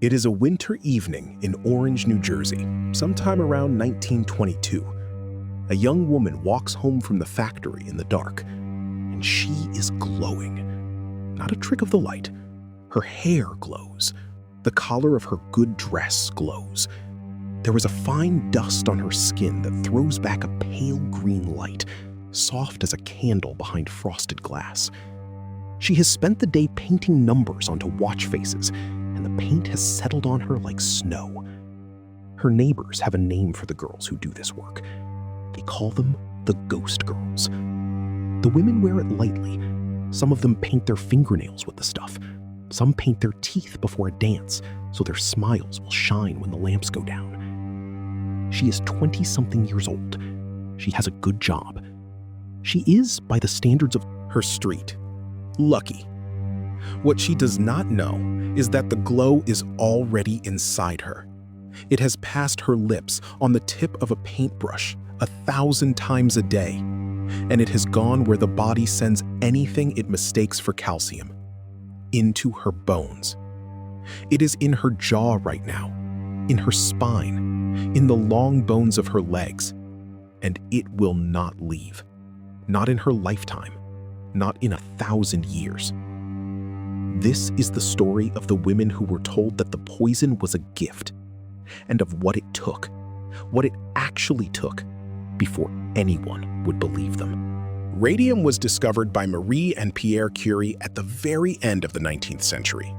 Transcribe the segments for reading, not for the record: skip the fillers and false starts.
It is a winter evening in Orange, New Jersey, sometime around 1922. A young woman walks home from the factory in the dark, and she is glowing. Not a trick of the light. Her hair glows. The collar of her good dress glows. There is a fine dust on her skin that throws back a pale green light, soft as a candle behind frosted glass. She has spent the day painting numbers onto watch faces, and the paint has settled on her like snow. Her neighbors have a name for the girls who do this work. They call them the Ghost Girls. The women wear it lightly. Some of them paint their fingernails with the stuff. Some paint their teeth before a dance, so their smiles will shine when the lamps go down. She is 20-something years old. She has a good job. She is, by the standards of her street, lucky. What she does not know is that the glow is already inside her. It has passed her lips on the tip of a paintbrush 1,000 times a day, and it has gone where the body sends anything it mistakes for calcium, into her bones. It is in her jaw right now, in her spine, in the long bones of her legs, and it will not leave. Not in her lifetime, not in 1,000 years. This is the story of the women who were told that the poison was a gift, and of what it took, what it actually took, before anyone would believe them. Radium was discovered by Marie and Pierre Curie at the very end of the 19th century.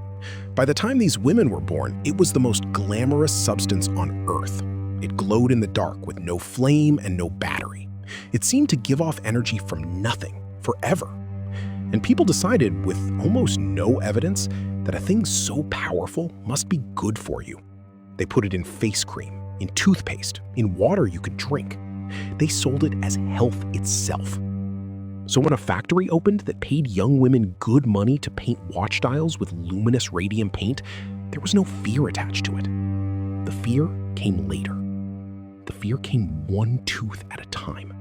By the time these women were born, it was the most glamorous substance on Earth. It glowed in the dark with no flame and no battery. It seemed to give off energy from nothing, forever. And people decided, with almost no evidence, that a thing so powerful must be good for you. They put it in face cream, in toothpaste, in water you could drink. They sold it as health itself. So when a factory opened that paid young women good money to paint watch dials with luminous radium paint, there was no fear attached to it. The fear came later. The fear came one tooth at a time.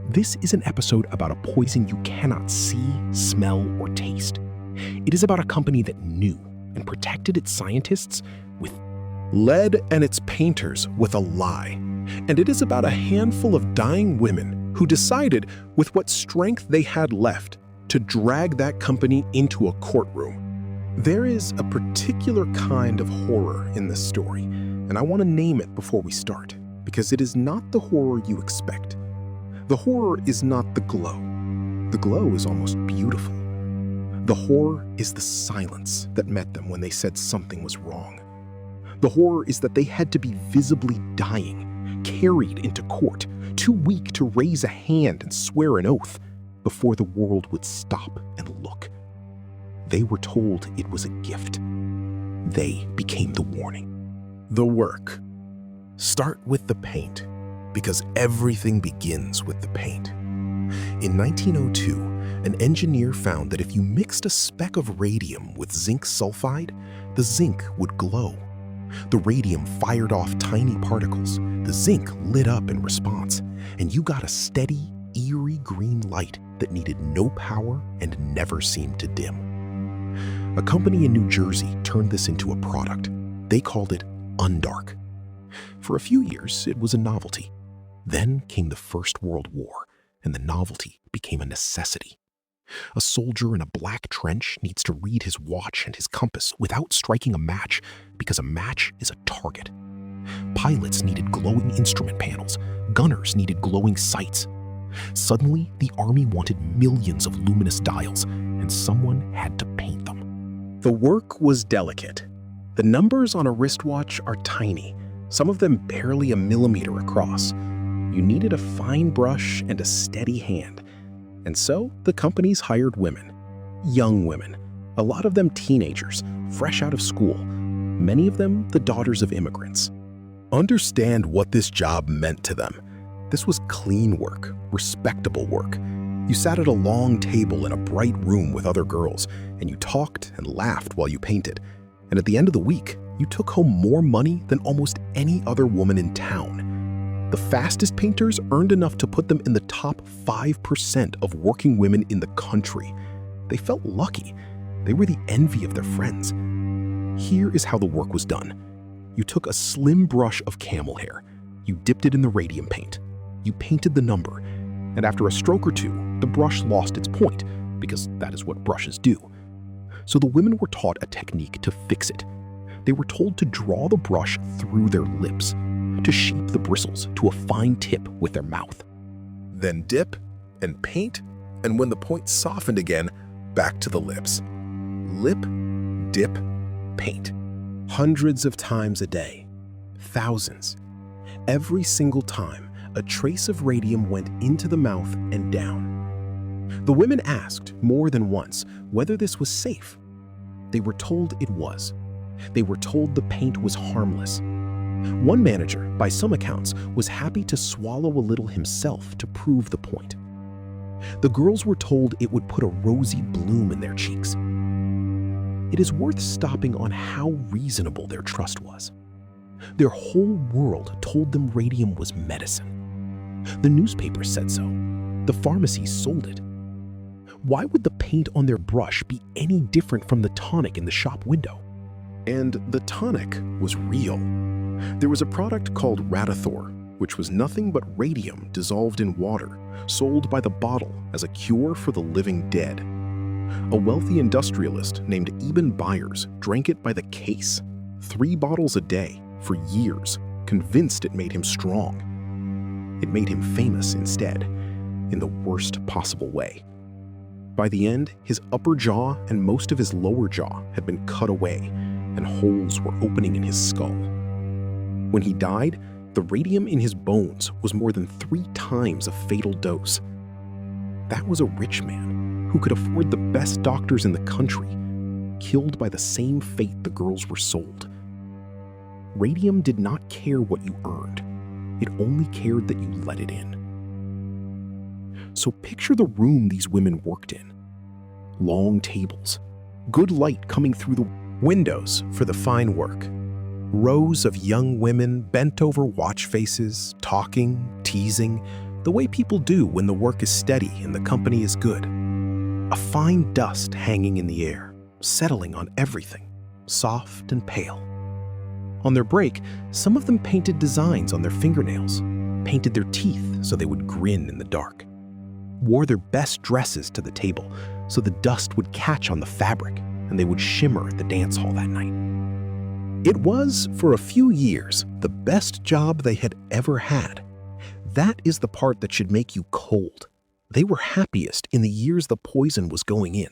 This is an episode about a poison you cannot see, smell, or taste. It is about a company that knew and protected its scientists with lead and its painters with a lie. And it is about a handful of dying women who decided, with what strength they had left, to drag that company into a courtroom. There is a particular kind of horror in this story, and I want to name it before we start, because it is not the horror you expect. The horror is not the glow. The glow is almost beautiful. The horror is the silence that met them when they said something was wrong. The horror is that they had to be visibly dying, carried into court, too weak to raise a hand and swear an oath, before the world would stop and look. They were told it was a gift. They became the warning. The work. Start with the paint, because everything begins with the paint. In 1902, an engineer found that if you mixed a speck of radium with zinc sulfide, the zinc would glow. The radium fired off tiny particles, the zinc lit up in response, and you got a steady, eerie green light that needed no power and never seemed to dim. A company in New Jersey turned this into a product. They called it Undark. For a few years, it was a novelty. Then came the First World War, and the novelty became a necessity. A soldier in a black trench needs to read his watch and his compass without striking a match, because a match is a target. Pilots needed glowing instrument panels. Gunners needed glowing sights. Suddenly, the army wanted millions of luminous dials, and someone had to paint them. The work was delicate. The numbers on a wristwatch are tiny, some of them barely a millimeter across. You needed a fine brush and a steady hand. And so the companies hired women, young women, a lot of them teenagers, fresh out of school, many of them the daughters of immigrants. Understand what this job meant to them. This was clean work, respectable work. You sat at a long table in a bright room with other girls, and you talked and laughed while you painted. And at the end of the week, you took home more money than almost any other woman in town. The fastest painters earned enough to put them in the top 5% of working women in the country. They felt lucky. They were the envy of their friends. Here is how the work was done. You took a slim brush of camel hair. You dipped it in the radium paint. You painted the number, and after a stroke or two, the brush lost its point, because that is what brushes do. So the women were taught a technique to fix it. They were told to draw the brush through their lips, to shape the bristles to a fine tip with their mouth. Then dip and paint, and when the point softened again, back to the lips. Lip, dip, paint. Hundreds of times a day. Thousands. Every single time, a trace of radium went into the mouth and down. The women asked more than once whether this was safe. They were told it was. They were told the paint was harmless. One manager, by some accounts, was happy to swallow a little himself to prove the point. The girls were told it would put a rosy bloom in their cheeks. It is worth stopping on how reasonable their trust was. Their whole world told them radium was medicine. The newspapers said so. The pharmacies sold it. Why would the paint on their brush be any different from the tonic in the shop window? And the tonic was real. There was a product called Radithor, which was nothing but radium dissolved in water, sold by the bottle as a cure for the living dead. A wealthy industrialist named Eben Byers drank it by the case, 3 bottles a day, for years, convinced it made him strong. It made him famous instead, in the worst possible way. By the end, his upper jaw and most of his lower jaw had been cut away, and holes were opening in his skull. When he died, the radium in his bones was more than 3 times a fatal dose. That was a rich man who could afford the best doctors in the country, killed by the same fate the girls were sold. Radium did not care what you earned. It only cared that you let it in. So picture the room these women worked in. Long tables, good light coming through the windows for the fine work. Rows of young women bent over watch faces, talking, teasing, the way people do when the work is steady and the company is good. A fine dust hanging in the air, settling on everything, soft and pale. On their break, some of them painted designs on their fingernails, painted their teeth so they would grin in the dark, wore their best dresses to the table so the dust would catch on the fabric and they would shimmer at the dance hall that night. It was, for a few years, the best job they had ever had. That is the part that should make you cold. They were happiest in the years the poison was going in.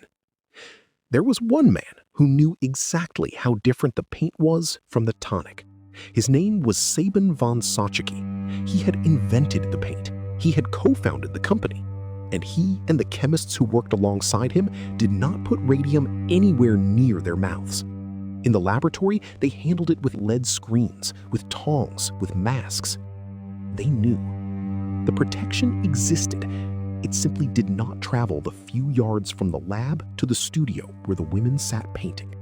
There was one man who knew exactly how different the paint was from the tonic. His name was Sabin von Saucicki. He had invented the paint. He had co-founded the company. And he and the chemists who worked alongside him did not put radium anywhere near their mouths. In the laboratory, they handled it with lead screens, with tongs, with masks. They knew. The protection existed. It simply did not travel the few yards from the lab to the studio where the women sat painting.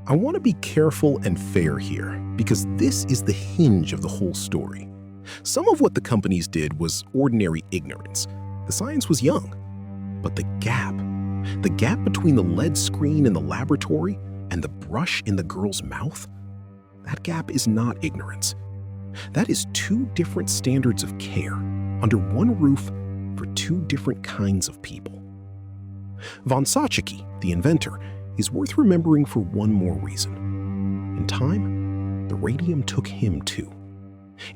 I want to be careful and fair here, because this is the hinge of the whole story. Some of what the companies did was ordinary ignorance. The science was young. But the gap between the lead screen in the laboratory and the brush in the girl's mouth, that gap is not ignorance. That is 2 different standards of care under one roof for 2 different kinds of people. Von Saucicki, the inventor, is worth remembering for one more reason. In time, the radium took him too.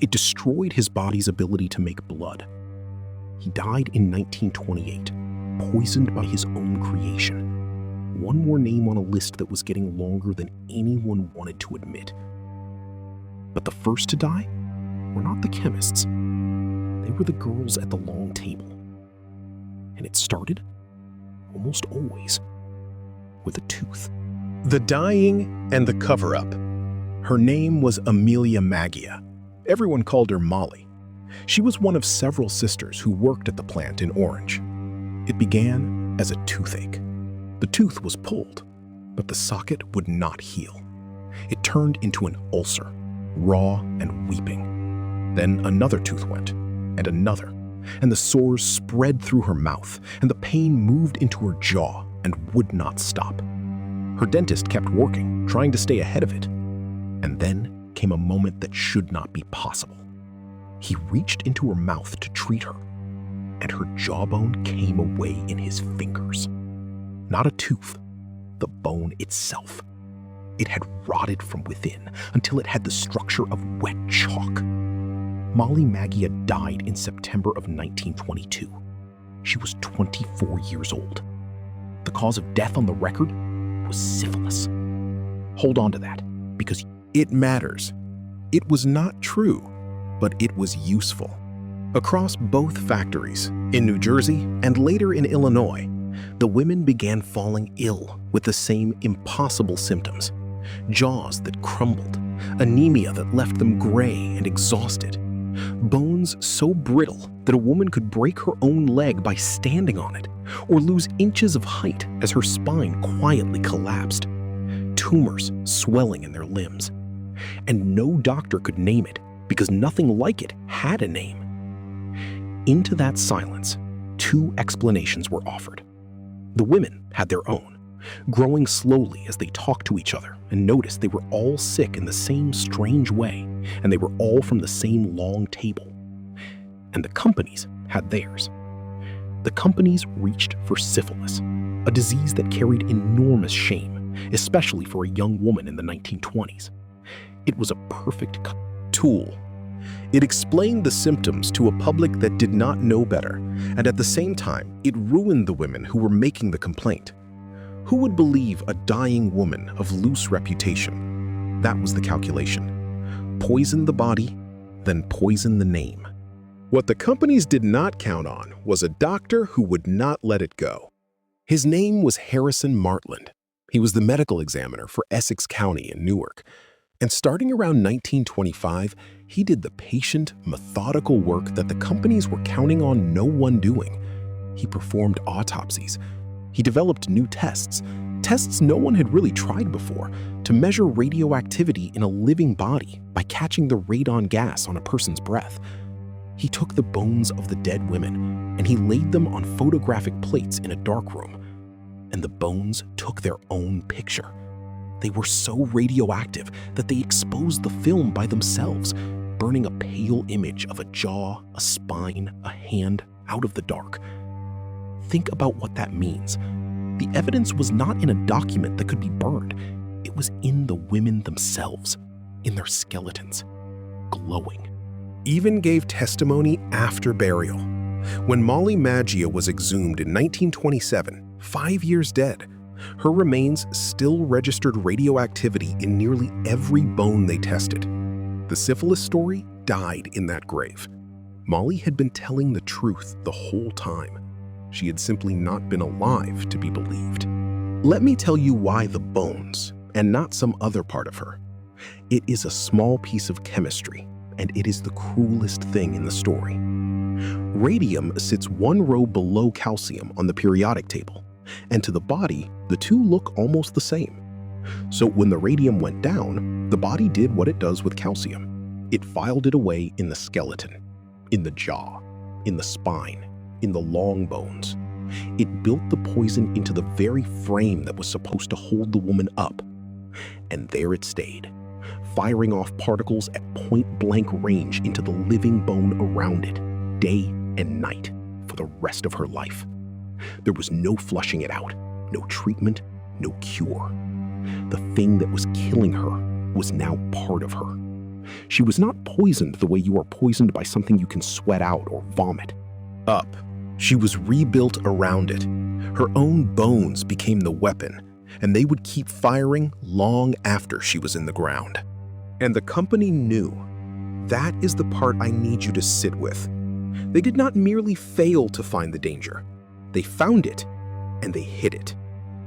It destroyed his body's ability to make blood. He died in 1928, poisoned by his own creation. One more name on a list that was getting longer than anyone wanted to admit. But the first to die were not the chemists. They were the girls at the long table. And it started, almost always, with a tooth. The dying and the cover-up. Her name was Amelia Maggia. Everyone called her Molly. She was one of several sisters who worked at the plant in Orange. It began as a toothache. The tooth was pulled, but the socket would not heal. It turned into an ulcer, raw and weeping. Then another tooth went, and another, and the sores spread through her mouth, and the pain moved into her jaw and would not stop. Her dentist kept working, trying to stay ahead of it. And then came a moment that should not be possible. He reached into her mouth to treat her, and her jawbone came away in his fingers. Not a tooth, the bone itself. It had rotted from within until it had the structure of wet chalk. Molly Maggia died in September of 1922. She was 24 years old. The cause of death on the record was syphilis. Hold on to that, because it matters. It was not true, but it was useful. Across both factories, in New Jersey and later in Illinois, the women began falling ill with the same impossible symptoms. Jaws that crumbled, anemia that left them gray and exhausted, bones so brittle that a woman could break her own leg by standing on it, or lose inches of height as her spine quietly collapsed, tumors swelling in their limbs. And no doctor could name it because nothing like it had a name. Into that silence, two explanations were offered. The women had their own, growing slowly as they talked to each other and noticed they were all sick in the same strange way, and they were all from the same long table. And the companies had theirs. The companies reached for syphilis, a disease that carried enormous shame, especially for a young woman in the 1920s. It was a perfect tool. It explained the symptoms to a public that did not know better, and at the same time, it ruined the women who were making the complaint. Who would believe a dying woman of loose reputation? That was the calculation. Poison the body, then poison the name. What the companies did not count on was a doctor who would not let it go. His name was Harrison Martland. He was the medical examiner for Essex County in Newark. And starting around 1925, he did the patient, methodical work that the companies were counting on no one doing. He performed autopsies. He developed new tests no one had really tried before, to measure radioactivity in a living body by catching the radon gas on a person's breath. He took the bones of the dead women and he laid them on photographic plates in a darkroom. And the bones took their own picture. They were so radioactive that they exposed the film by themselves, burning a pale image of a jaw, a spine, a hand out of the dark. Think about what that means. The evidence was not in a document that could be burned. It was in the women themselves, in their skeletons, glowing. Even gave testimony after burial. When Molly Maggia was exhumed in 1927, 5 years dead, her remains still registered radioactivity in nearly every bone they tested. The syphilis story died in that grave. Molly had been telling the truth the whole time. She had simply not been alive to be believed. Let me tell you why the bones, and not some other part of her. It is a small piece of chemistry, and it is the cruelest thing in the story. Radium sits one row below calcium on the periodic table, and to the body, the two look almost the same. So when the radium went down, the body did what it does with calcium. It filed it away in the skeleton, in the jaw, in the spine, in the long bones. It built the poison into the very frame that was supposed to hold the woman up. And there it stayed, firing off particles at point-blank range into the living bone around it, day and night, for the rest of her life. There was no flushing it out, no treatment, no cure. The thing that was killing her was now part of her. She was not poisoned the way you are poisoned by something you can sweat out or vomit. Up, she was rebuilt around it. Her own bones became the weapon, and they would keep firing long after she was in the ground. And the company knew. That is the part I need you to sit with. They did not merely fail to find the danger. They found it, and they hid it.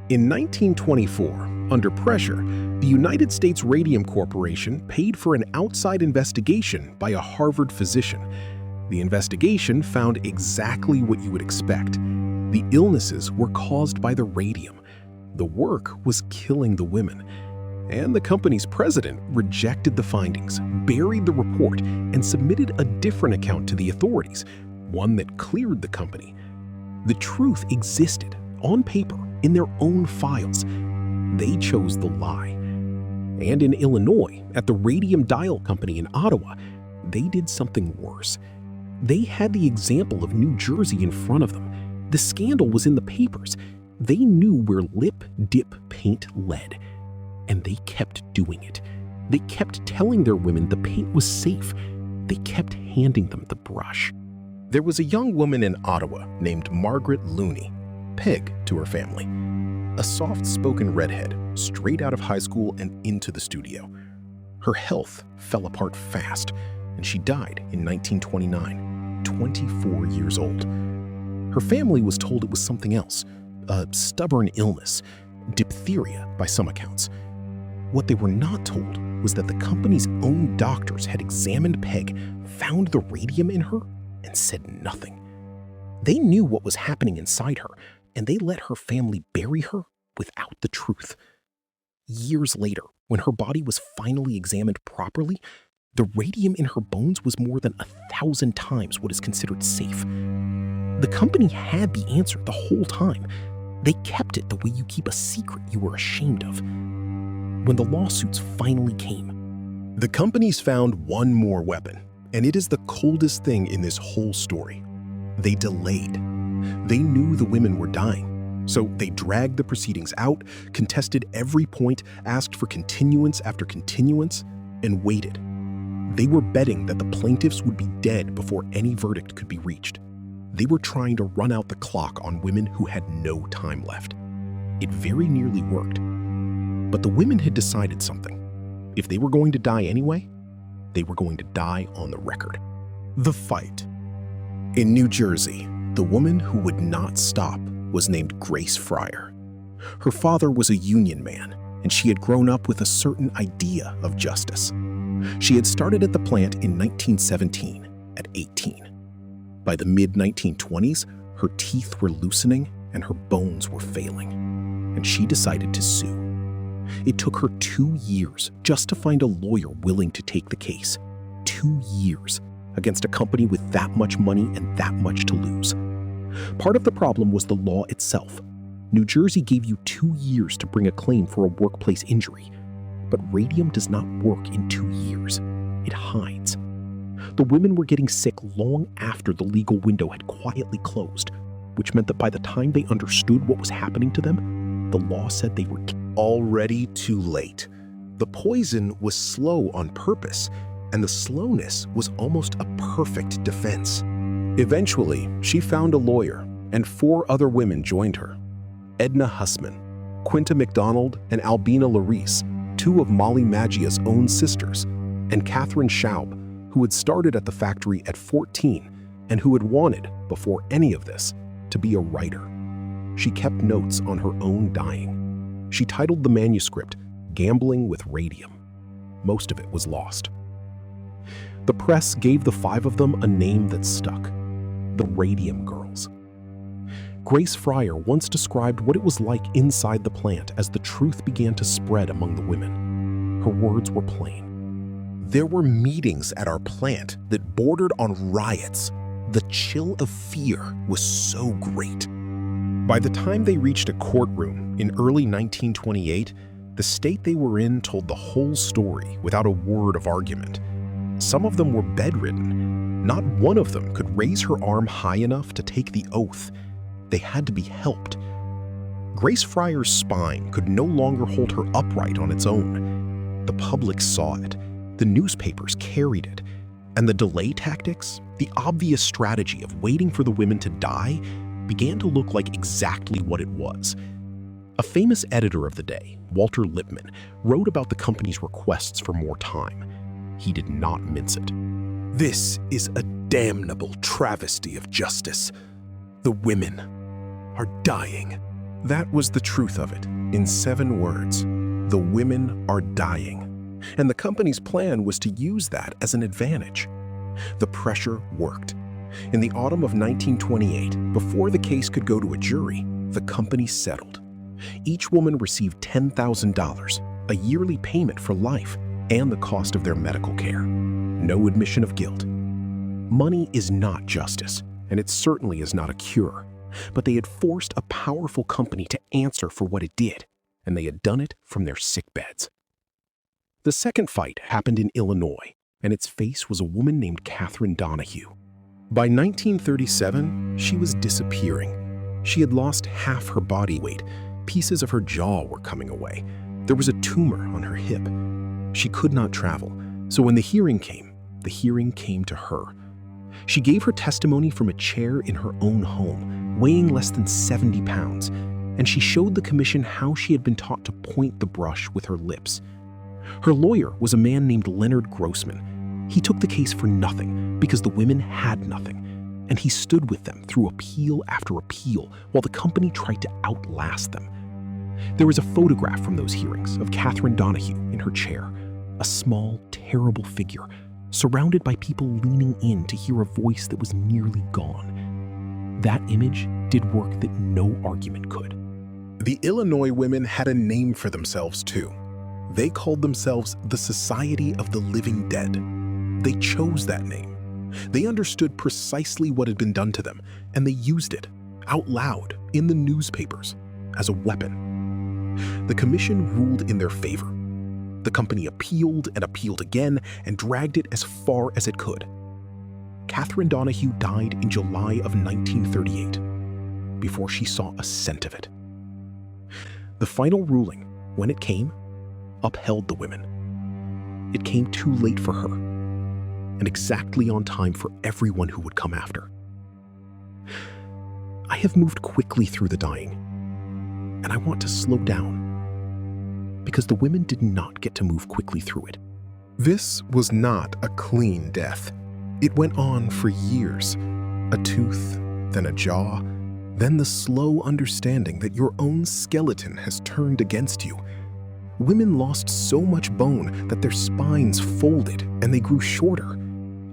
In 1924, under pressure, the United States Radium Corporation paid for an outside investigation by a Harvard physician. The investigation found exactly what you would expect. The illnesses were caused by the radium. The work was killing the women. And the company's president rejected the findings, buried the report, and submitted a different account to the authorities, one that cleared the company. The truth existed, on paper, in their own files. they chose the lie. And in Illinois, at the Radium Dial Company in Ottawa, they did something worse. They had the example of New Jersey in front of them. The scandal was in the papers. They knew where lip dip paint led, and they kept doing it. They kept telling their women the paint was safe. They kept handing them the brush. There was a young woman in Ottawa named Margaret Looney, Peg to her family. A soft-spoken redhead, straight out of high school and into the studio. Her health fell apart fast, and she died in 1929, 24 years old. Her family was told it was something else, a stubborn illness, diphtheria by some accounts. What they were not told was that the company's own doctors had examined Peg, found the radium in her, and said nothing. They knew what was happening inside her, and they let her family bury her without the truth. Years later, when her body was finally examined properly, the radium in her bones was more than 1,000 times what is considered safe. The company had the answer the whole time. They kept it the way you keep a secret you were ashamed of. When the lawsuits finally came, the companies found one more weapon, and it is the coldest thing in this whole story. They delayed. They knew the women were dying, so they dragged the proceedings out, contested every point, asked for continuance after continuance, and waited. They were betting that the plaintiffs would be dead before any verdict could be reached. They were trying to run out the clock on women who had no time left. It very nearly worked. But the women had decided something. If they were going to die anyway, they were going to die on the record. The fight. In New Jersey, the woman who would not stop was named Grace Fryer. Her father was a union man, and she had grown up with a certain idea of justice. She had started at the plant in 1917, at 18. By the mid-1920s, her teeth were loosening and her bones were failing, and she decided to sue. It took her 2 years just to find a lawyer willing to take the case. 2 years against a company with that much money and that much to lose. Part of the problem was the law itself. New Jersey gave you 2 years to bring a claim for a workplace injury, but radium does not work in 2 years. It hides. The women were getting sick long after the legal window had quietly closed, which meant that by the time they understood what was happening to them, the law said they were already too late. The poison was slow on purpose, and the slowness was almost a perfect defense. Eventually, she found a lawyer, and 4 other women joined her. Edna Hussman, Quinta McDonald, and Albina Larice, 2 of Molly Maggia's own sisters, and Catherine Schaub, who had started at the factory at 14 and who had wanted, before any of this, to be a writer. She kept notes on her own dying. She titled the manuscript, Gambling with Radium. Most of it was lost. The press gave the 5 of them a name that stuck, the Radium Girls. Grace Fryer once described what it was like inside the plant as the truth began to spread among the women. Her words were plain. There were meetings at our plant that bordered on riots. The chill of fear was so great. By the time they reached a courtroom in early 1928, the state they were in told the whole story without a word of argument. Some of them were bedridden. Not one of them could raise her arm high enough to take the oath. They had to be helped. Grace Fryer's spine could no longer hold her upright on its own. The public saw it. The newspapers carried it. And the delay tactics, the obvious strategy of waiting for the women to die, began to look like exactly what it was. A famous editor of the day, Walter Lippmann, wrote about the company's requests for more time. He did not mince it. This is a damnable travesty of justice. The women are dying. That was the truth of it, in 7 words. The women are dying. And the company's plan was to use that as an advantage. The pressure worked. In the autumn of 1928, before the case could go to a jury, the company settled. Each woman received $10,000, a yearly payment for life, and the cost of their medical care. No admission of guilt. Money is not justice, and it certainly is not a cure. But they had forced a powerful company to answer for what it did, and they had done it from their sick beds. The second fight happened in Illinois, and its face was a woman named Catherine Donahue. By 1937, she was disappearing. She had lost half her body weight. Pieces of her jaw were coming away. There was a tumor on her hip. She could not travel, so when the hearing came to her. She gave her testimony from a chair in her own home, weighing less than 70 pounds, and she showed the commission how she had been taught to point the brush with her lips. Her lawyer was a man named Leonard Grossman. He took the case for nothing because the women had nothing, and he stood with them through appeal after appeal while the company tried to outlast them. There was a photograph from those hearings of Catherine Donahue in her chair, a small, terrible figure, surrounded by people leaning in to hear a voice that was nearly gone. That image did work that no argument could. The Illinois women had a name for themselves too. They called themselves the Society of the Living Dead. They chose that name. They understood precisely what had been done to them, and they used it, out loud, in the newspapers, as a weapon. The commission ruled in their favor. The company appealed and appealed again and dragged it as far as it could. Catherine Donahue died in July of 1938, before she saw a cent of it. The final ruling, when it came, upheld the women. It came too late for her, and exactly on time for everyone who would come after. I have moved quickly through the dying, and I want to slow down, because the women did not get to move quickly through it. This was not a clean death. It went on for years. A tooth, then a jaw, then the slow understanding that your own skeleton has turned against you. Women lost so much bone that their spines folded and they grew shorter.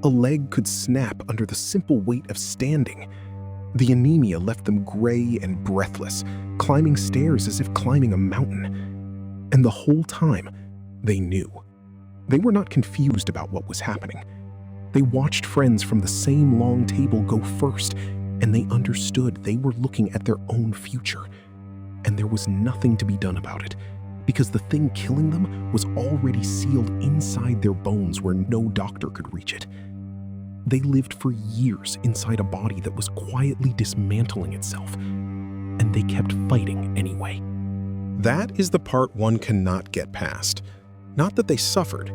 A leg could snap under the simple weight of standing. The anemia left them gray and breathless, climbing stairs as if climbing a mountain. And the whole time, they knew. They were not confused about what was happening. They watched friends from the same long table go first, and they understood they were looking at their own future. And there was nothing to be done about it, because the thing killing them was already sealed inside their bones where no doctor could reach it. They lived for years inside a body that was quietly dismantling itself, and they kept fighting anyway. That is the part one cannot get past. Not that they suffered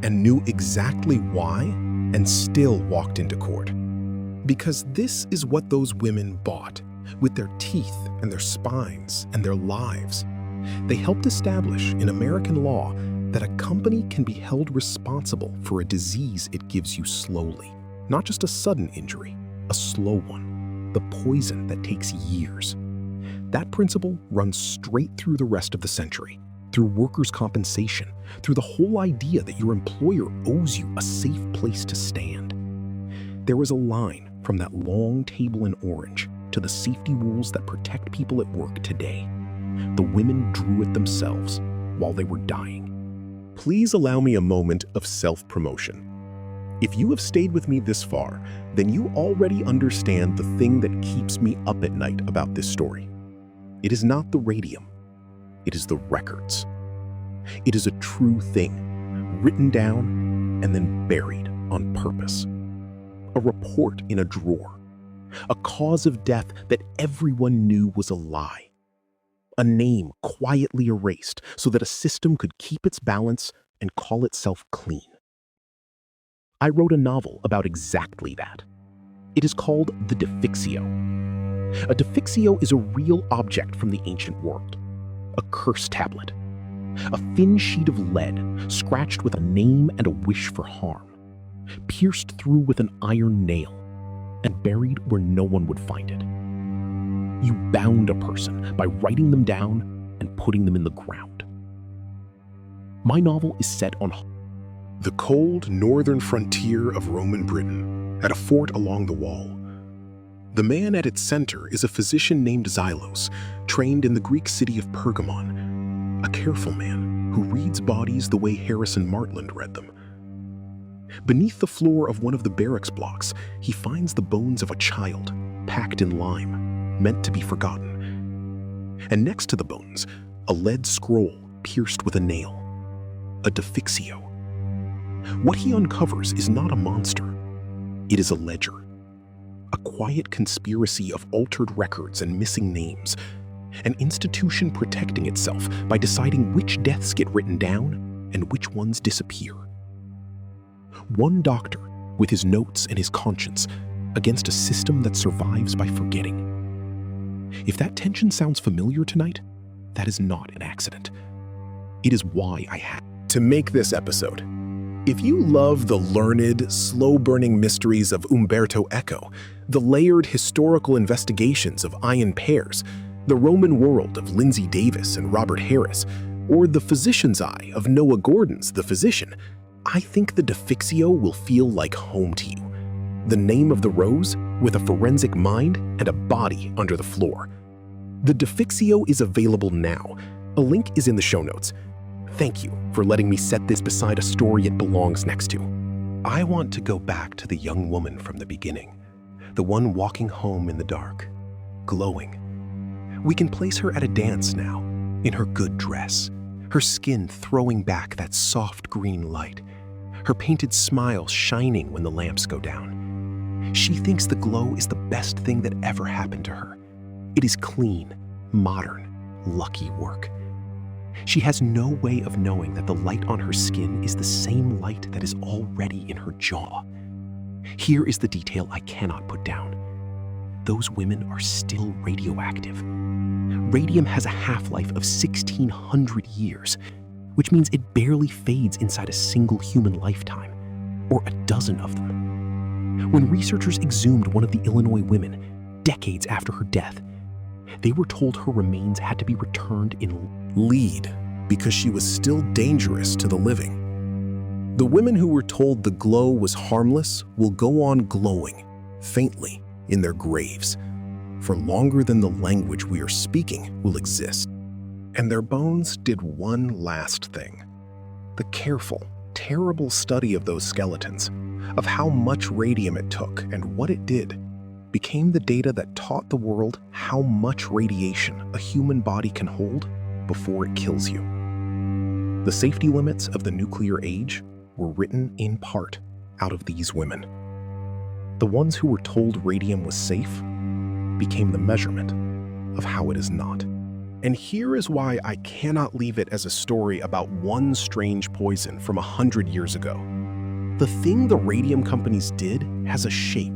and knew exactly why and still walked into court. Because this is what those women bought, with their teeth and their spines and their lives. They helped establish in American law that a company can be held responsible for a disease it gives you slowly. Not just a sudden injury, a slow one, the poison that takes years. That principle runs straight through the rest of the century, through workers' compensation, through the whole idea that your employer owes you a safe place to stand. There is a line from that long table in orange to the safety rules that protect people at work today. The women drew it themselves while they were dying. Please allow me a moment of self-promotion. If you have stayed with me this far, then you already understand the thing that keeps me up at night about this story. It is not the radium. It is the records. It is a true thing, written down and then buried on purpose. A report in a drawer. A cause of death that everyone knew was a lie. A name quietly erased so that a system could keep its balance and call itself clean. I wrote a novel about exactly that. It is called The Defixio. A defixio is a real object from the ancient world. A curse tablet. A thin sheet of lead scratched with a name and a wish for harm. Pierced through with an iron nail and buried where no one would find it. You bound a person by writing them down and putting them in the ground. My novel is set on the cold northern frontier of Roman Britain, at a fort along the wall. The man at its center is a physician named Xylos, trained in the Greek city of Pergamon, a careful man who reads bodies the way Harrison Martland read them. Beneath the floor of one of the barracks blocks, he finds the bones of a child, packed in lime, meant to be forgotten. And next to the bones, a lead scroll pierced with a nail, a defixio. What he uncovers is not a monster. It is a ledger, a quiet conspiracy of altered records and missing names, an institution protecting itself by deciding which deaths get written down and which ones disappear. One doctor with his notes and his conscience against a system that survives by forgetting. If that tension sounds familiar tonight, that is not an accident. It is why I had to make this episode. If you love the learned, slow-burning mysteries of Umberto Eco, the layered historical investigations of Ian Pears, the Roman world of Lindsay Davis and Robert Harris, or the physician's eye of Noah Gordon's The Physician, I think the defixio will feel like home to you. The name of the rose with a forensic mind and a body under the floor. The defixio is available now. A link is in the show notes. Thank you for letting me set this beside a story it belongs next to. I want to go back to the young woman from the beginning, the one walking home in the dark, glowing. We can place her at a dance now, in her good dress, her skin throwing back that soft green light, her painted smile shining when the lamps go down. She thinks the glow is the best thing that ever happened to her. It is clean, modern, lucky work. She has no way of knowing that the light on her skin is the same light that is already in her jaw. Here is the detail I cannot put down. Those women are still radioactive. Radium has a half-life of 1,600 years, which means it barely fades inside a single human lifetime, or a dozen of them. When researchers exhumed one of the Illinois women, decades after her death, they were told her remains had to be returned in lead because she was still dangerous to the living. The women who were told the glow was harmless will go on glowing, faintly, in their graves, for longer than the language we are speaking will exist. And their bones did one last thing. The careful, terrible study of those skeletons, of how much radium it took and what it did, became the data that taught the world how much radiation a human body can hold before it kills you. The safety limits of the nuclear age were written in part out of these women. The ones who were told radium was safe became the measurement of how it is not. And here is why I cannot leave it as a story about one strange poison from 100 years ago. The thing the radium companies did has a shape,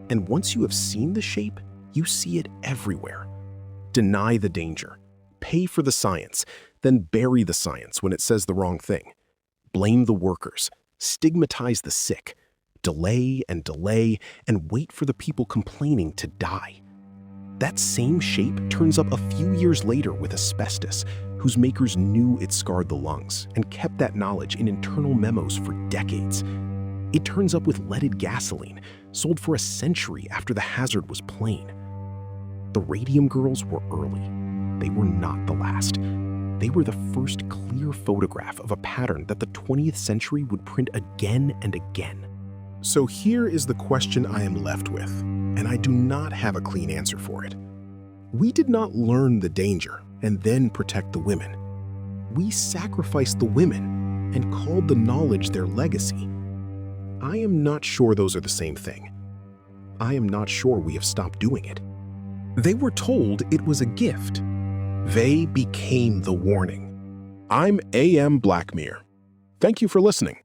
and once you have seen the shape, you see it everywhere. Deny the danger, pay for the science, then bury the science when it says the wrong thing. Blame the workers, stigmatize the sick, delay, and wait for the people complaining to die. That same shape turns up a few years later with asbestos, whose makers knew it scarred the lungs and kept that knowledge in internal memos for decades. It turns up with leaded gasoline, sold for a century after the hazard was plain. The Radium girls were early. They were not the last. They were the first clear photograph of a pattern that the 20th century would print again and again. So here is the question I am left with, and I do not have a clean answer for it. We did not learn the danger and then protect the women. We sacrificed the women and called the knowledge their legacy. I am not sure those are the same thing. I am not sure we have stopped doing it. They were told it was a gift. They became the warning. I'm A.M. Blackmere. Thank you for listening.